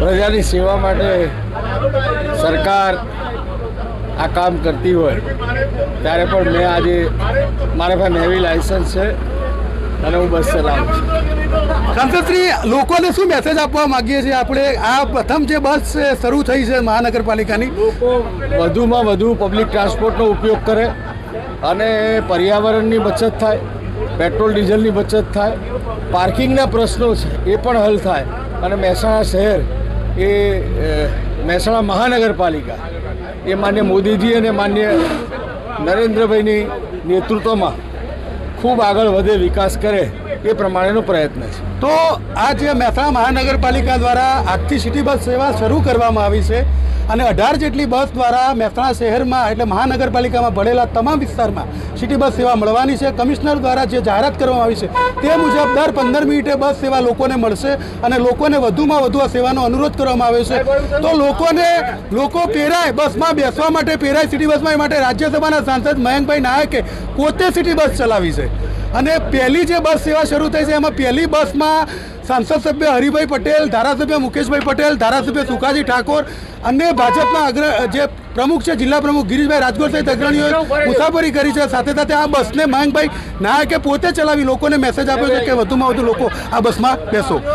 પ્રજાની સેવા માટે સરકાર આ કામ કરતી હોય ત્યારે પણ મેં આજે મારા પાસે નેવી લાયસન્સ છે અને હું બસ ચલાવું છું। સાંસદશ્રી, લોકોને શું મેસેજ આપવા માંગીએ છીએ આપણે? આ પ્રથમ જે બસ શરૂ થઈ છે મહાનગરપાલિકાની, લોકો વધુમાં વધુ પબ્લિક ટ્રાન્સપોર્ટનો ઉપયોગ કરે અને પર્યાવરણની બચત થાય, પેટ્રોલ ડીઝલની બચત થાય, પાર્કિંગના પ્રશ્નો છે એ પણ હલ થાય અને મહેસાણા શહેર એ મહેસાણા મહાનગરપાલિકા એ માન્ય મોદીજી અને માન્ય નરેન્દ્રભાઈની નેતૃત્વમાં ખૂબ આગળ વધે, વિકાસ કરે એ પ્રમાણેનો પ્રયત્ન છે। તો આ જે મહેસાણા મહાનગરપાલિકા દ્વારા આજથી સિટી બસ સેવા શરૂ કરવામાં આવી છે અને 18 જેટલી બસ દ્વારા મહેસાણા શહેરમાં એટલે મહાનગરપાલિકામાં ભળેલા તમામ વિસ્તારમાં સિટી બસ સેવા મળવાની છે। કમિશનર દ્વારા જે જાહેરાત કરવામાં આવી છે તે મુજબ દર 15 મિનિટે બસ સેવા લોકોને મળશે અને લોકોને વધુમાં વધુ આ સેવાનો અનુરોધ કરવામાં આવ્યો છે। તો લોકો પેરાય બસમાં બેસવા માટે, પેરાય સિટી બસમાં, એ માટે રાજ્યસભાના સાંસદ મયંકભાઈ નાયકે પોતે સિટી બસ ચલાવી છે અને પહેલી જે બસ સેવા શરૂ થઈ છે એમાં પહેલી બસમાં સાંસદ સભ્ય હરિભાઈ પટેલ, ધારાસભ્ય મુકેશભાઈ પટેલ, ધારાસભ્ય સુખાજી ઠાકોર અને ભાજપના જે પ્રમુખ છે, જિલ્લા પ્રમુખ ગિરીશભાઈ રાજગોર સહિત અગ્રણીઓએ મુસાફરી કરી છે। સાથે સાથે આ બસને મયંકભાઈ નાયકે પોતે ચલાવી લોકોને મેસેજ આપ્યો છે કે વધુમાં વધુ લોકો આ બસમાં બેસો।